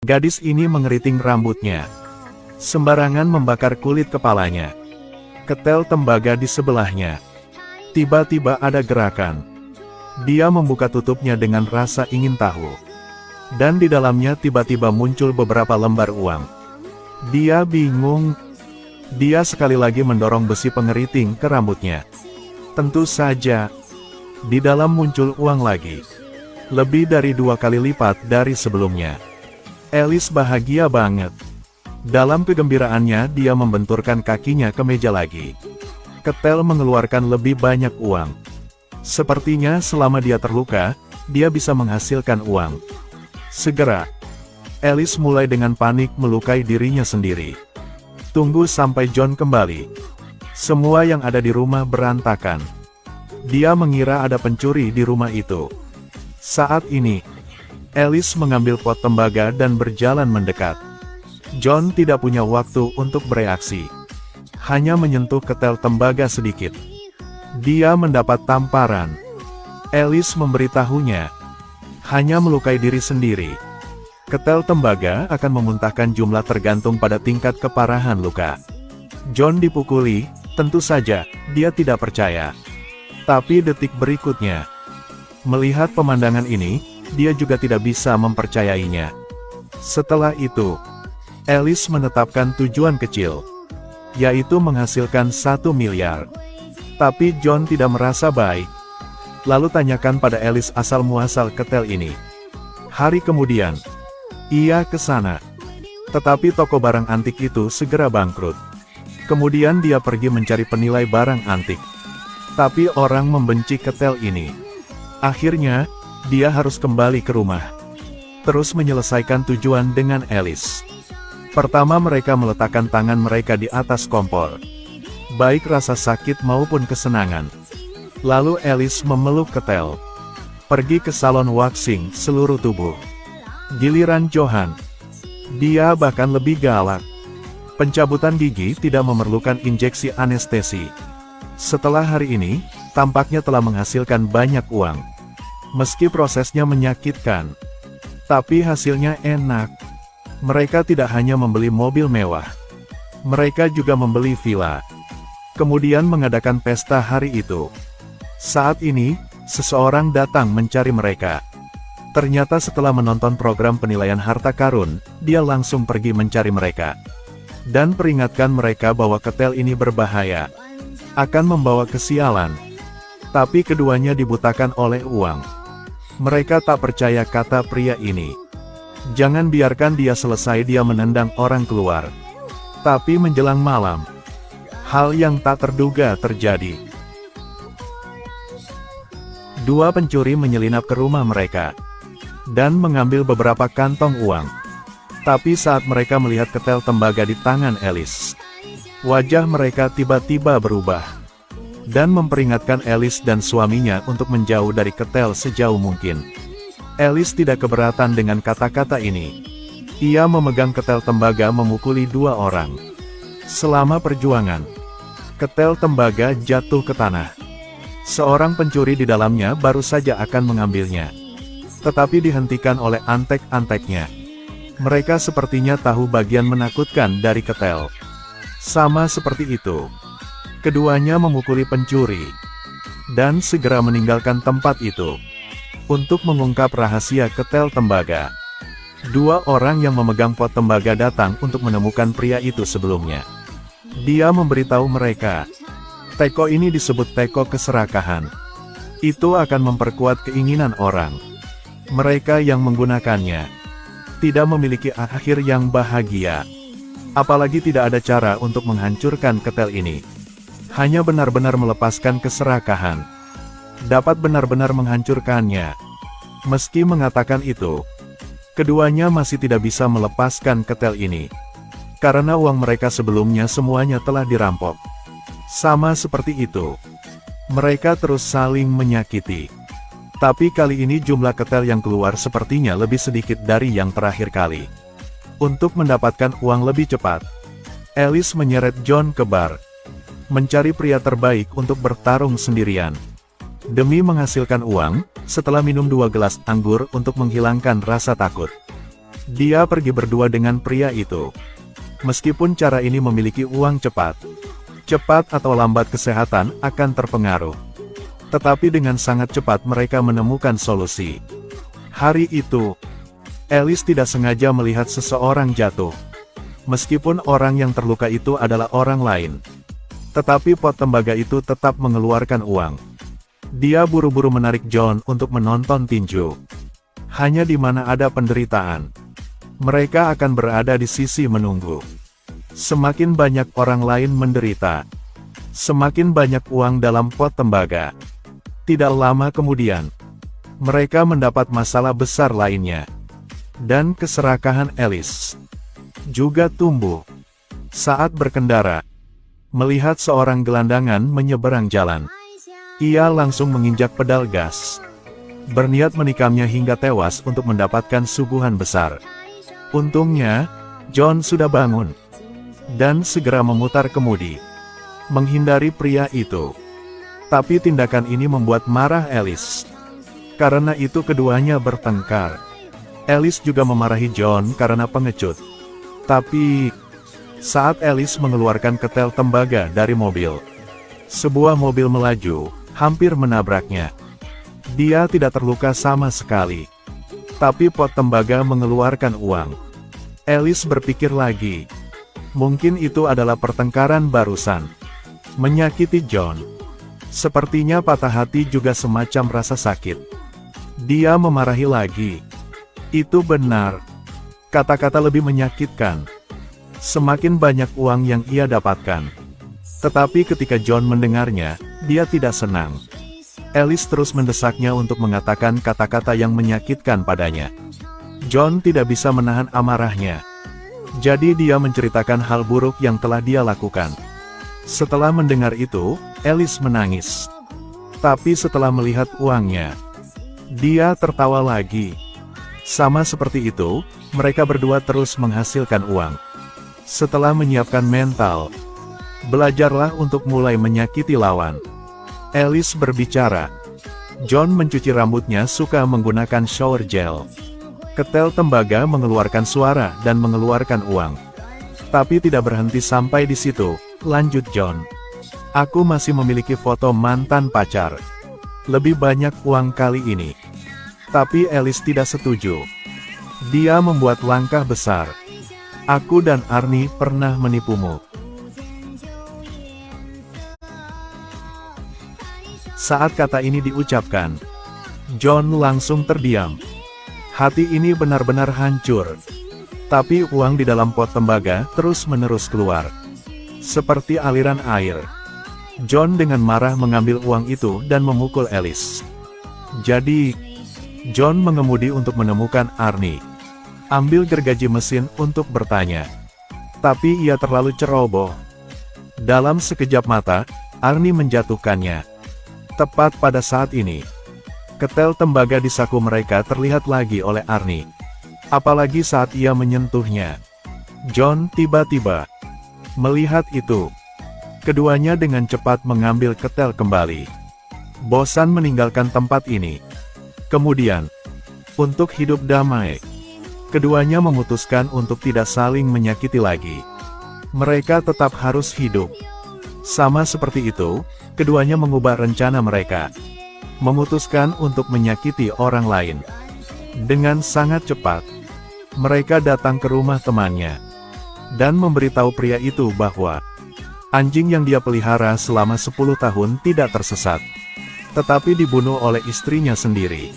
Gadis ini mengeriting rambutnya. Sembarangan membakar kulit kepalanya. Ketel tembaga di sebelahnya. Tiba-tiba ada gerakan. Dia membuka tutupnya dengan rasa ingin tahu. Dan di dalamnya tiba-tiba muncul beberapa lembar uang. Dia bingung. Dia sekali lagi mendorong besi pengeriting ke rambutnya. Tentu saja, di dalam muncul uang lagi. Lebih dari 2 kali lipat dari sebelumnya. Alice bahagia banget. Dalam kegembiraannya dia membenturkan kakinya ke meja lagi. Ketel mengeluarkan lebih banyak uang. Sepertinya selama dia terluka, dia bisa menghasilkan uang. Segera, Alice mulai dengan panik melukai dirinya sendiri. Tunggu sampai John kembali. Semua yang ada di rumah berantakan. Dia mengira ada pencuri di rumah itu. Saat ini, Alice mengambil pot tembaga dan berjalan mendekat. John tidak punya waktu untuk bereaksi. Hanya menyentuh ketel tembaga sedikit. Dia mendapat tamparan. Alice memberitahunya. Hanya melukai diri sendiri. Ketel tembaga akan memuntahkan jumlah tergantung pada tingkat keparahan luka. John dipukuli, tentu saja, dia tidak percaya. Tapi detik berikutnya, melihat pemandangan ini, dia juga tidak bisa mempercayainya. Setelah itu, Alice menetapkan tujuan kecil, yaitu menghasilkan 1 miliar. Tapi John tidak merasa baik. Lalu tanyakan pada Alice asal-muasal ketel ini. Hari kemudian, ia ke sana. Tetapi toko barang antik itu segera bangkrut. Kemudian dia pergi mencari penilai barang antik. Tapi orang membenci ketel ini. Akhirnya, dia harus kembali ke rumah. Terus menyelesaikan tujuan dengan Alice. Pertama mereka meletakkan tangan mereka di atas kompor. Baik rasa sakit maupun kesenangan. Lalu Alice memeluk ketel. Pergi ke salon waxing seluruh tubuh. Giliran Johan. Dia bahkan lebih galak. Pencabutan gigi tidak memerlukan injeksi anestesi. Setelah hari ini, tampaknya telah menghasilkan banyak uang. Meski prosesnya menyakitkan, tapi hasilnya enak. Mereka tidak hanya membeli mobil mewah. Mereka juga membeli villa. Kemudian mengadakan pesta hari itu. Saat ini, seseorang datang mencari mereka. Ternyata setelah menonton program penilaian harta karun, dia langsung pergi mencari mereka. Dan peringatkan mereka bahwa ketel ini berbahaya. Akan membawa kesialan. Tapi keduanya dibutakan oleh uang. Mereka tak percaya kata pria ini. Jangan biarkan dia selesai, dia menendang orang keluar. Tapi menjelang malam, hal yang tak terduga terjadi. 2 pencuri menyelinap ke rumah mereka. Dan mengambil beberapa kantong uang. Tapi saat mereka melihat ketel tembaga di tangan Alice, wajah mereka tiba-tiba berubah. Dan memperingatkan Alice dan suaminya untuk menjauh dari ketel sejauh mungkin. Alice tidak keberatan dengan kata-kata ini. Ia memegang ketel tembaga memukuli 2 orang. Selama perjuangan, ketel tembaga jatuh ke tanah. Seorang pencuri di dalamnya baru saja akan mengambilnya. Tetapi dihentikan oleh antek-anteknya. Mereka sepertinya tahu bagian menakutkan dari ketel. Sama seperti itu. Keduanya memukuli pencuri. Dan segera meninggalkan tempat itu. Untuk mengungkap rahasia ketel tembaga. 2 orang yang memegang pot tembaga datang untuk menemukan pria itu sebelumnya. Dia memberitahu mereka. Teko ini disebut teko keserakahan. Itu akan memperkuat keinginan orang. Mereka yang menggunakannya tidak memiliki akhir yang bahagia. Apalagi tidak ada cara untuk menghancurkan ketel ini. Hanya benar-benar melepaskan keserakahan. Dapat benar-benar menghancurkannya. Meski mengatakan itu, keduanya masih tidak bisa melepaskan ketel ini. Karena uang mereka sebelumnya semuanya telah dirampok. Sama seperti itu. Mereka terus saling menyakiti. Tapi kali ini jumlah ketel yang keluar sepertinya lebih sedikit dari yang terakhir kali. Untuk mendapatkan uang lebih cepat, Alice menyeret John ke bar. Mencari pria terbaik untuk bertarung sendirian. Demi menghasilkan uang, setelah minum 2 gelas anggur untuk menghilangkan rasa takut. Dia pergi berdua dengan pria itu. Meskipun cara ini memiliki uang cepat atau lambat kesehatan akan terpengaruh. Tetapi dengan sangat cepat mereka menemukan solusi. Hari itu, Alice tidak sengaja melihat seseorang jatuh. Meskipun orang yang terluka itu adalah orang lain. Tetapi pot tembaga itu tetap mengeluarkan uang. Dia buru-buru menarik John untuk menonton tinju. Hanya di mana ada penderitaan, mereka akan berada di sisi menunggu. Semakin banyak orang lain menderita, semakin banyak uang dalam pot tembaga. Tidak lama kemudian, mereka mendapat masalah besar lainnya. Dan keserakahan Alice juga tumbuh saat berkendara. Melihat seorang gelandangan menyeberang jalan, ia langsung menginjak pedal gas, berniat menikamnya hingga tewas untuk mendapatkan suguhan besar. Untungnya, John sudah bangun dan segera memutar kemudi, menghindari pria itu. Tapi tindakan ini membuat marah Alice. Karena itu keduanya bertengkar. Alice juga memarahi John karena pengecut. Tapi saat Alice mengeluarkan ketel tembaga dari mobil, sebuah mobil melaju, hampir menabraknya. Dia tidak terluka sama sekali. Tapi pot tembaga mengeluarkan uang. Alice berpikir lagi. Mungkin itu adalah pertengkaran barusan. Menyakiti John. Sepertinya patah hati juga semacam rasa sakit. Dia memarahi lagi. Itu benar. Kata-kata lebih menyakitkan. Semakin banyak uang yang ia dapatkan. Tetapi ketika John mendengarnya, dia tidak senang. Alice terus mendesaknya untuk mengatakan kata-kata yang menyakitkan padanya. John tidak bisa menahan amarahnya. Jadi dia menceritakan hal buruk yang telah dia lakukan. Setelah mendengar itu, Alice menangis. Tapi setelah melihat uangnya, dia tertawa lagi. Sama seperti itu, mereka berdua terus menghasilkan uang. Setelah menyiapkan mental, belajarlah untuk mulai menyakiti lawan. Alice berbicara. John mencuci rambutnya suka menggunakan shower gel. Ketel tembaga mengeluarkan suara dan mengeluarkan uang. Tapi tidak berhenti sampai di situ, lanjut John. Aku masih memiliki foto mantan pacar. Lebih banyak uang kali ini. Tapi Alice tidak setuju. Dia membuat langkah besar. Aku dan Arnie pernah menipumu. Saat kata ini diucapkan, John langsung terdiam. Hati ini benar-benar hancur. Tapi uang di dalam pot tembaga terus-menerus keluar. Seperti aliran air. John dengan marah mengambil uang itu dan memukul Alice. Jadi, John mengemudi untuk menemukan Arnie. Ambil gergaji mesin untuk bertanya. Tapi ia terlalu ceroboh. Dalam sekejap mata, Arnie menjatuhkannya. Tepat pada saat ini, ketel tembaga di saku mereka terlihat lagi oleh Arnie. Apalagi saat ia menyentuhnya. John tiba-tiba melihat itu. Keduanya dengan cepat mengambil ketel kembali. Bosan meninggalkan tempat ini. Kemudian, untuk hidup damai, keduanya memutuskan untuk tidak saling menyakiti lagi. Mereka tetap harus hidup. Sama seperti itu, keduanya mengubah rencana mereka. Memutuskan untuk menyakiti orang lain. Dengan sangat cepat, mereka datang ke rumah temannya. Dan memberitahu pria itu bahwa anjing yang dia pelihara selama 10 tahun tidak tersesat. Tetapi dibunuh oleh istrinya sendiri.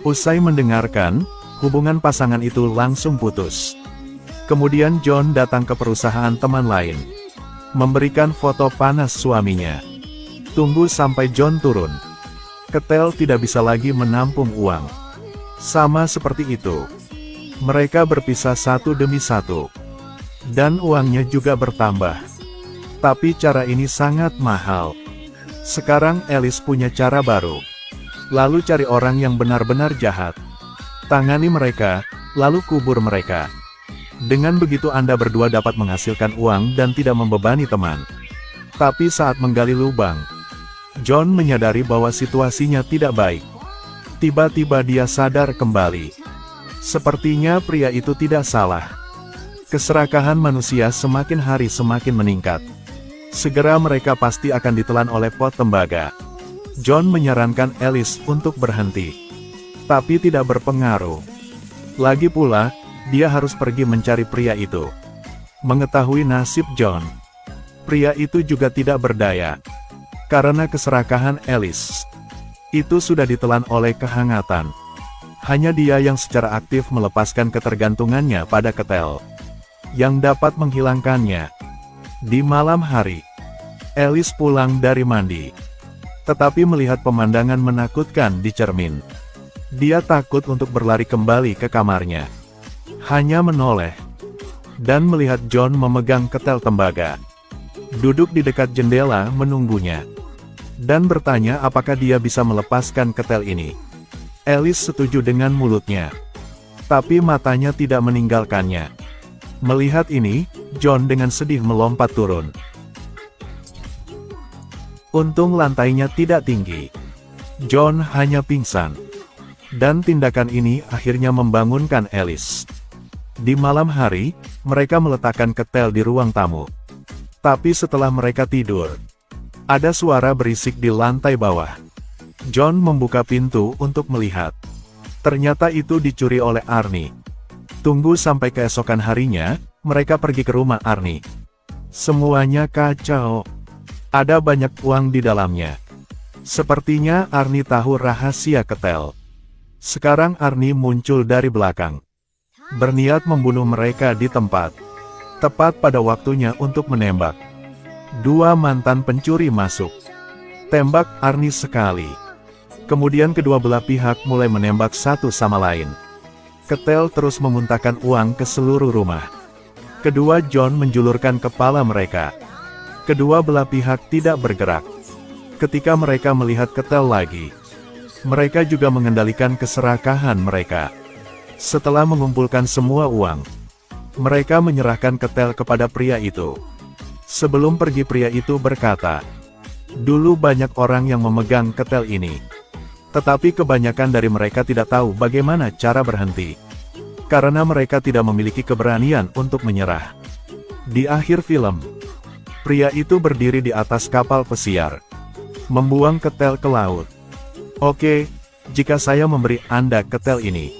Usai mendengarkan, hubungan pasangan itu langsung putus. Kemudian John datang ke perusahaan teman lain. Memberikan foto panas suaminya. Tunggu sampai John turun. Ketel tidak bisa lagi menampung uang. Sama seperti itu. Mereka berpisah satu demi satu. Dan uangnya juga bertambah. Tapi cara ini sangat mahal. Sekarang Alice punya cara baru. Lalu cari orang yang benar-benar jahat. Tangani mereka, lalu kubur mereka. Dengan begitu Anda berdua dapat menghasilkan uang dan tidak membebani teman. Tapi saat menggali lubang, John menyadari bahwa situasinya tidak baik. Tiba-tiba dia sadar kembali. Sepertinya pria itu tidak salah. Keserakahan manusia semakin hari semakin meningkat. Segera mereka pasti akan ditelan oleh pot tembaga. John menyarankan Alice untuk berhenti. Tapi tidak berpengaruh. Lagi pula, dia harus pergi mencari pria itu. Mengetahui nasib John, pria itu juga tidak berdaya. Karena keserakahan Alice, itu sudah ditelan oleh kehangatan. Hanya dia yang secara aktif melepaskan ketergantungannya pada ketel, yang dapat menghilangkannya. Di malam hari, Alice pulang dari mandi. Tetapi melihat pemandangan menakutkan di cermin. Dia takut untuk berlari kembali ke kamarnya. Hanya menoleh dan melihat John memegang ketel tembaga. Duduk di dekat jendela menunggunya. Dan bertanya apakah dia bisa melepaskan ketel ini. Alice setuju dengan mulutnya. Tapi matanya tidak meninggalkannya. Melihat ini, John dengan sedih melompat turun. Untung lantainya tidak tinggi. John hanya pingsan. Dan tindakan ini akhirnya membangunkan Alice. Di malam hari, mereka meletakkan ketel di ruang tamu. Tapi setelah mereka tidur, ada suara berisik di lantai bawah. John membuka pintu untuk melihat. Ternyata itu dicuri oleh Arnie. Tunggu sampai keesokan harinya, mereka pergi ke rumah Arnie. Semuanya kacau. Ada banyak uang di dalamnya. Sepertinya Arnie tahu rahasia ketel. Sekarang Arnie muncul dari belakang. Berniat membunuh mereka di tempat. Tepat pada waktunya untuk menembak. Dua mantan pencuri masuk. Tembak Arnie sekali. Kemudian kedua belah pihak mulai menembak satu sama lain. Ketel terus memuntahkan uang ke seluruh rumah. Kedua John menjulurkan kepala mereka. Kedua belah pihak tidak bergerak. Ketika mereka melihat ketel lagi, mereka juga mengendalikan keserakahan mereka. Setelah mengumpulkan semua uang, mereka menyerahkan ketel kepada pria itu. Sebelum pergi pria itu berkata, "Dulu banyak orang yang memegang ketel ini. Tetapi kebanyakan dari mereka tidak tahu bagaimana cara berhenti. Karena mereka tidak memiliki keberanian untuk menyerah." Di akhir film, pria itu berdiri di atas kapal pesiar, membuang ketel ke laut. "Oke, jika saya memberi Anda ketel ini,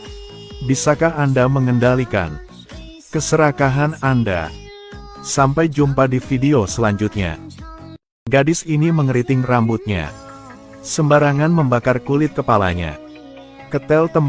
bisakah Anda mengendalikan keserakahan Anda?" Sampai jumpa di video selanjutnya. Gadis ini mengeriting rambutnya. Sembarangan membakar kulit kepalanya. Ketel tembakau